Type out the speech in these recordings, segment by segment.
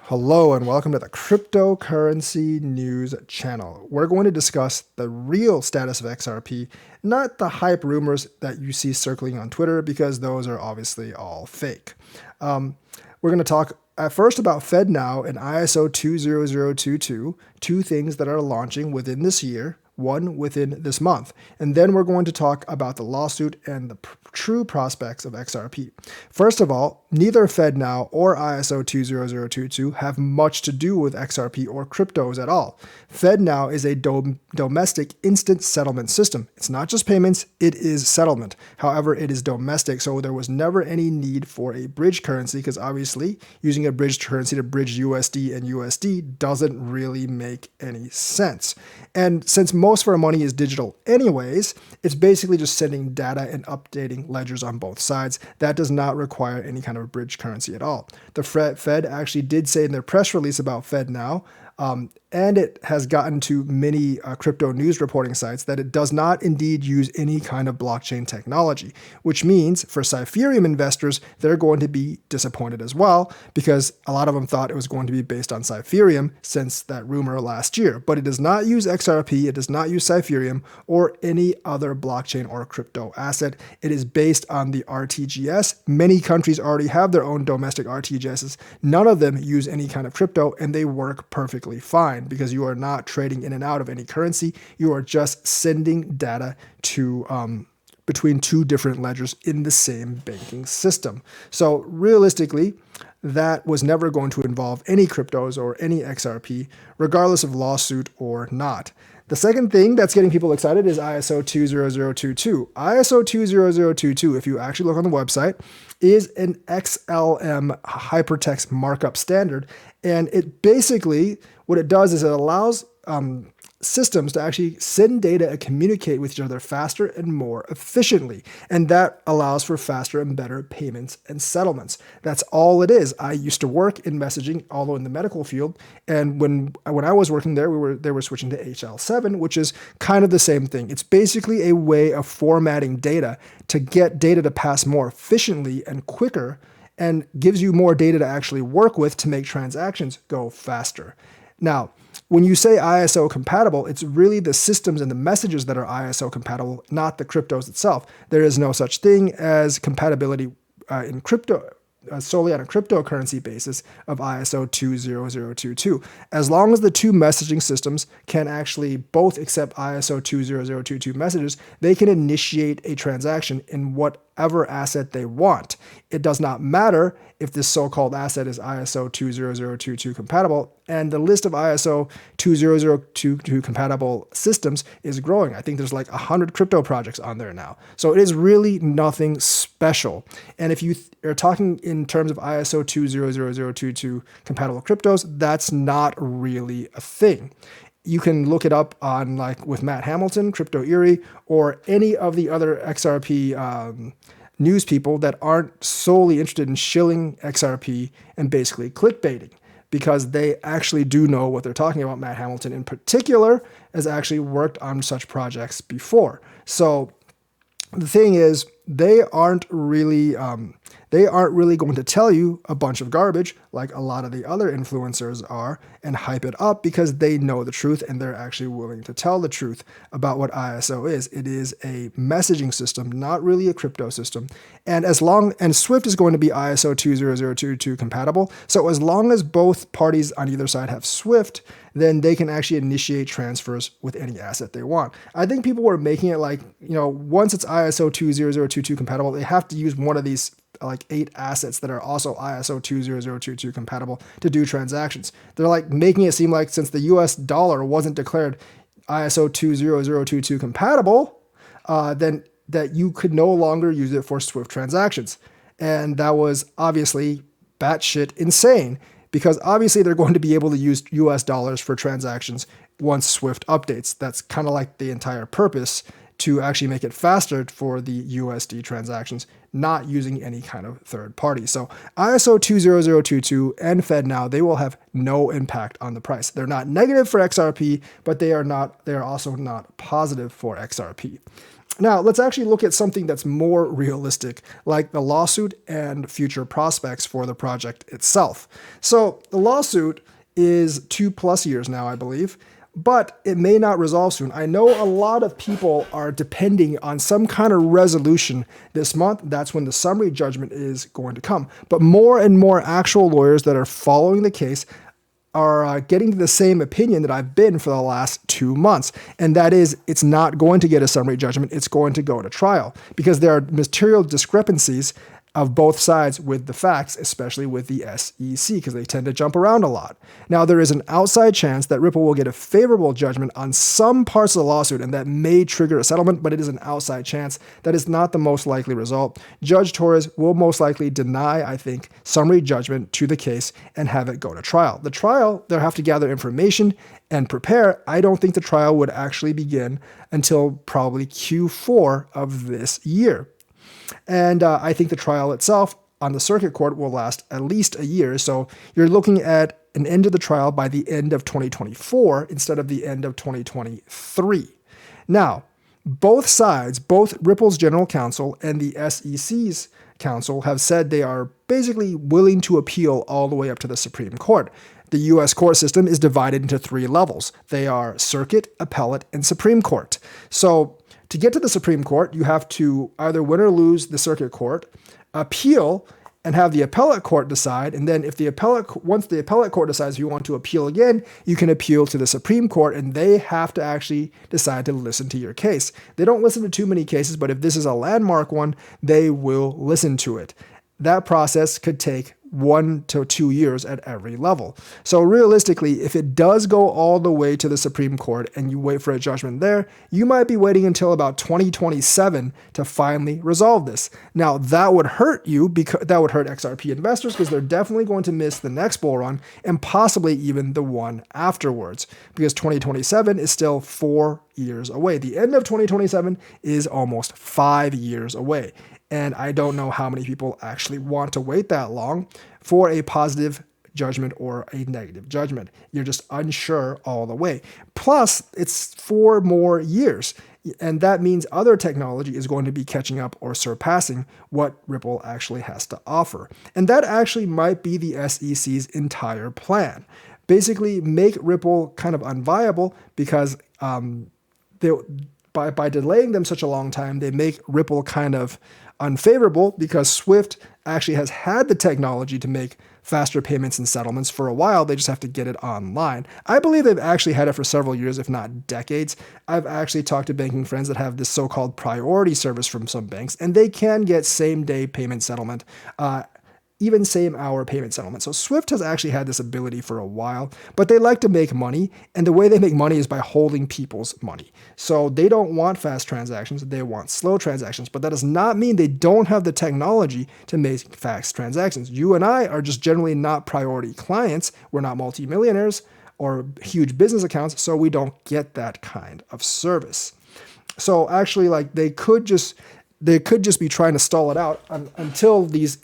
Hello and welcome to the Cryptocurrency News channel. We're going to discuss the real status of XRP, not the hype rumors that you see circling on Twitter, because those are obviously all fake. We're going to talk at first about FedNow and ISO 20022, two things that are launching within this year, one within this month. And then we're going to talk about the lawsuit and the true prospects of XRP. First of all, neither FedNow or ISO 20022 have much to do with XRP or cryptos at all. FedNow is a domestic instant settlement system. It's not just payments, it is settlement. However, it is domestic, so there was never any need for a bridge currency because obviously using a bridge currency to bridge USD and USD doesn't really make any sense. And since most of our money is digital anyways, it's basically just sending data and updating ledgers on both sides. That does not require any kind of bridge currency at all. The Fed actually did say in their press release about FedNow, and it has gotten to many crypto news reporting sites that it does not indeed use any kind of blockchain technology, which means for Cyphereum investors, they're going to be disappointed as well because a lot of them thought it was going to be based on Cyphereum since that rumor last year. But it does not use XRP, it does not use Cyphereum or any other blockchain or crypto asset. It is based on the RTGS. Many countries already have their own domestic RTGSs. None of them use any kind of crypto and they work perfectly fine, because you are not trading in and out of any currency. You are just sending data to between two different ledgers in the same banking system. So realistically, that was never going to involve any cryptos or any XRP, regardless of lawsuit or not. The second thing that's getting people excited is ISO 20022. ISO 20022, if you actually look on the website, is an XLM hypertext markup standard. And it basically, what it does is it allows systems to actually send data and communicate with each other faster and more efficiently. And that allows for faster and better payments and settlements. That's all it is. I used to work in messaging, although in the medical field. And when I was working there, they were switching to HL7, which is kind of the same thing. It's basically a way of formatting data to get data to pass more efficiently and quicker, and gives you more data to actually work with to make transactions go faster. Now, when you say ISO compatible, it's really the systems and the messages that are ISO compatible, not the cryptos itself. There is no such thing as compatibility in crypto, solely on a cryptocurrency basis of ISO 20022. As long as the two messaging systems can actually both accept ISO 20022 messages, they can initiate a transaction in whatever asset they want. It does not matter if this so-called asset is ISO 20022 compatible, and the list of ISO 2022 compatible systems is growing. I think there's like 100 crypto projects on there now. So it is really nothing special. And if you are talking in terms of ISO 20022 compatible cryptos, that's not really a thing. You can look it up on, like with Matt Hamilton, Crypto Eerie, or any of the other XRP news people that aren't solely interested in shilling XRP and basically clickbaiting, because they actually do know what they're talking about. Matt Hamilton in particular has actually worked on such projects before. So the thing is, they aren't really going to tell you a bunch of garbage like a lot of the other influencers are and hype it up, because they know the truth and they're actually willing to tell the truth about what ISO is. It is a messaging system, not really a crypto system. And Swift is going to be ISO 20022 compatible. So as long as both parties on either side have Swift, then they can actually initiate transfers with any asset they want. I think people were making it like, once it's ISO 20022 compatible, they have to use one of these like 8 assets that are also ISO 20022 compatible to do transactions. They're like making it seem like since the US dollar wasn't declared ISO 20022 compatible, then that you could no longer use it for Swift transactions. And that was obviously batshit insane, because obviously they're going to be able to use US dollars for transactions once Swift updates. That's kind of like the entire purpose, to actually make it faster for the USD transactions, not using any kind of third party. So ISO 20022 and FedNow, they will have no impact on the price. They're not negative for XRP, but they are also not positive for XRP. Now, let's actually look at something that's more realistic, like the lawsuit and future prospects for the project itself. So the lawsuit is 2+ years now, I believe, but it may not resolve soon. I know a lot of people are depending on some kind of resolution this month. That's when the summary judgment is going to come. But more and more actual lawyers that are following the case are getting to the same opinion that I've been for the last 2 months. And that is, it's not going to get a summary judgment. It's going to go to trial because there are material discrepancies of both sides with the facts, especially with the SEC, because they tend to jump around a lot. Now, there is an outside chance that Ripple will get a favorable judgment on some parts of the lawsuit, and that may trigger a settlement, but it is an outside chance. That is not the most likely result. Judge Torres will most likely deny, I think, summary judgment to the case and have it go to trial. The trial, they'll have to gather information and prepare. I don't think the trial would actually begin until probably Q4 of this year. And I think the trial itself on the circuit court will last at least a year. So you're looking at an end of the trial by the end of 2024 instead of the end of 2023. Now, both sides, both Ripple's general counsel and the SEC's counsel, have said they are basically willing to appeal all the way up to the Supreme Court. The U.S. court system is divided into 3 levels. They are circuit, appellate, and Supreme Court. So to get to the Supreme Court, you have to either win or lose the circuit court, appeal, and have the appellate court decide. And then once the appellate court decides you want to appeal again, you can appeal to the Supreme Court, and they have to actually decide to listen to your case. They don't listen to too many cases, but if this is a landmark one, they will listen to it. That process could take 1 to 2 years at every level. So realistically, if it does go all the way to the Supreme Court and you wait for a judgment there, you might be waiting until about 2027 to finally resolve this. Now, that would hurt you because that would hurt XRP investors because they're definitely going to miss the next bull run and possibly even the one afterwards, because 2027 is still 4 years away. The end of 2027 is almost 5 years away. And I don't know how many people actually want to wait that long for a positive judgment or a negative judgment. You're just unsure all the way. Plus, it's 4 more years. And that means other technology is going to be catching up or surpassing what Ripple actually has to offer. And that actually might be the SEC's entire plan. Basically, make Ripple kind of unviable because by delaying them such a long time, they make Ripple kind of unfavorable because Swift actually has had the technology to make faster payments and settlements for a while. They just have to get it online. I believe they've actually had it for several years, if not decades. I've actually talked to banking friends that have this so-called priority service from some banks, and they can get same-day payment settlement, even same-hour payment settlement. So Swift has actually had this ability for a while, but they like to make money, and the way they make money is by holding people's money. So they don't want fast transactions, they want slow transactions, but that does not mean they don't have the technology to make fast transactions. You and I are just generally not priority clients. We're not multimillionaires or huge business accounts, so we don't get that kind of service. So actually, they could just be trying to stall it out until these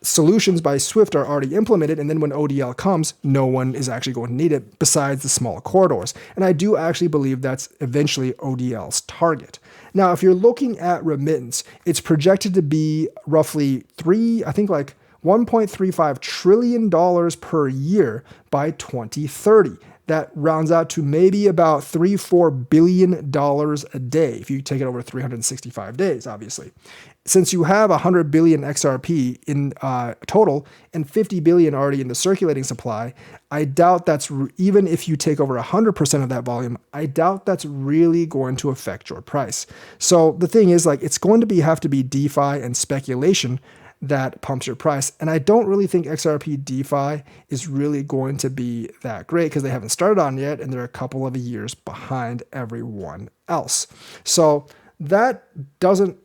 solutions by Swift are already implemented, and then when ODL comes, no one is actually going to need it besides the small corridors. And I do actually believe that's eventually ODL's target. Now, if you're looking at remittance, it's projected to be roughly $1.35 trillion per year by 2030. That rounds out to maybe about $3-4 billion a day if you take it over 365 days, obviously. Since you have 100 billion XRP in total and 50 billion already in the circulating supply, I doubt that's, even if you take over 100% of that volume, I doubt that's really going to affect your price. So the thing is, it's going to have to be DeFi and speculation that pumps your price. And I don't really think XRP DeFi is really going to be that great because they haven't started on yet and they're a couple of years behind everyone else. So that doesn't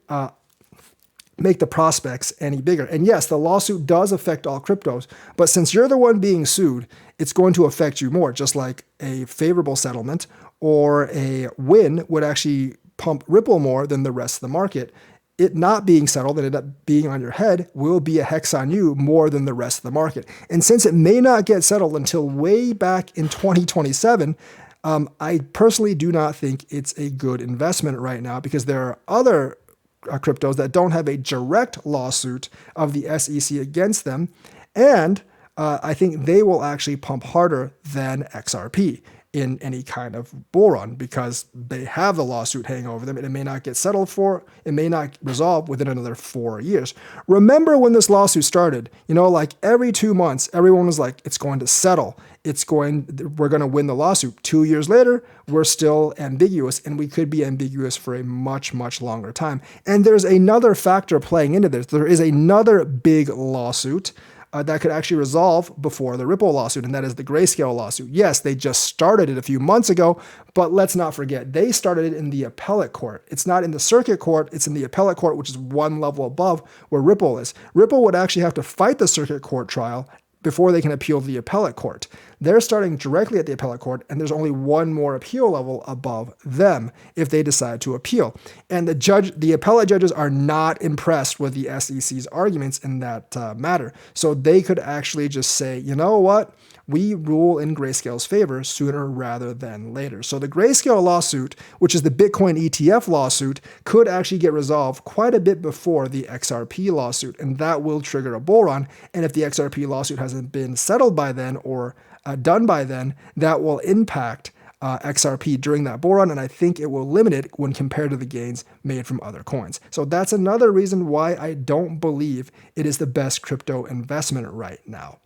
make the prospects any bigger. And yes, the lawsuit does affect all cryptos, but since you're the one being sued, it's going to affect you more, just like a favorable settlement or a win would actually pump Ripple more than the rest of the market. It not being settled and it up being on your head will be a hex on you more than the rest of the market. And since it may not get settled until way back in 2027, I personally do not think it's a good investment right now because there are other cryptos that don't have a direct lawsuit of the SEC against them. And I think they will actually pump harder than XRP in any kind of bull run because they have the lawsuit hanging over them and it may not get settled for, it may not resolve within another 4 years. Remember when this lawsuit started, like every 2 months, everyone was like, it's going to settle. We're going to win the lawsuit. 2 years later, we're still ambiguous and we could be ambiguous for a much, much longer time. And there's another factor playing into this. There is another big lawsuit that could actually resolve before the Ripple lawsuit, and that is the Grayscale lawsuit. Yes, they just started it a few months ago, but let's not forget, they started it in the appellate court. It's not in the circuit court, it's in the appellate court, which is one level above where Ripple is. Ripple would actually have to fight the circuit court trial before they can appeal to the appellate court. They're starting directly at the appellate court, and there's only one more appeal level above them if they decide to appeal. And the appellate judges are not impressed with the SEC's arguments in that matter. So they could actually just say, you know what? We rule in Grayscale's favor sooner rather than later. So the Grayscale lawsuit, which is the Bitcoin ETF lawsuit, could actually get resolved quite a bit before the XRP lawsuit, and that will trigger a bull run. And if the XRP lawsuit hasn't been settled by then or done by then, that will impact XRP during that bull run, and I think it will limit it when compared to the gains made from other coins. So that's another reason why I don't believe it is the best crypto investment right now.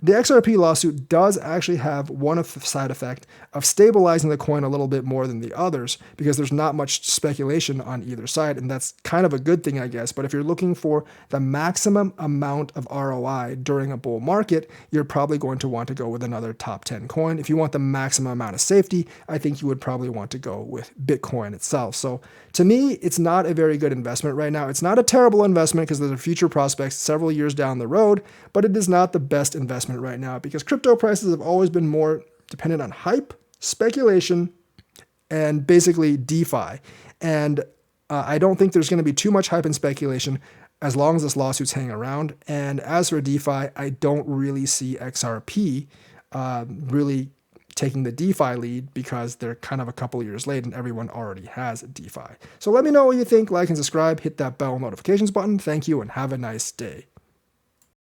The XRP lawsuit does actually have one side effect of stabilizing the coin a little bit more than the others because there's not much speculation on either side, and that's kind of a good thing, I guess. But if you're looking for the maximum amount of ROI during a bull market, you're probably going to want to go with another top 10 coin. If you want the maximum amount of safety, I think you would probably want to go with Bitcoin itself. So to me, it's not a very good investment right now. It's not a terrible investment because there's future prospects several years down the road, but it is not the best investment right now because crypto prices have always been more dependent on hype, speculation, and basically DeFi. And I don't think there's going to be too much hype and speculation as long as this lawsuit's hanging around. And as for DeFi, I don't really see XRP really taking the DeFi lead because they're kind of a couple of years late and everyone already has DeFi. So let me know what you think, like and subscribe, hit that bell notifications button. Thank you and have a nice day.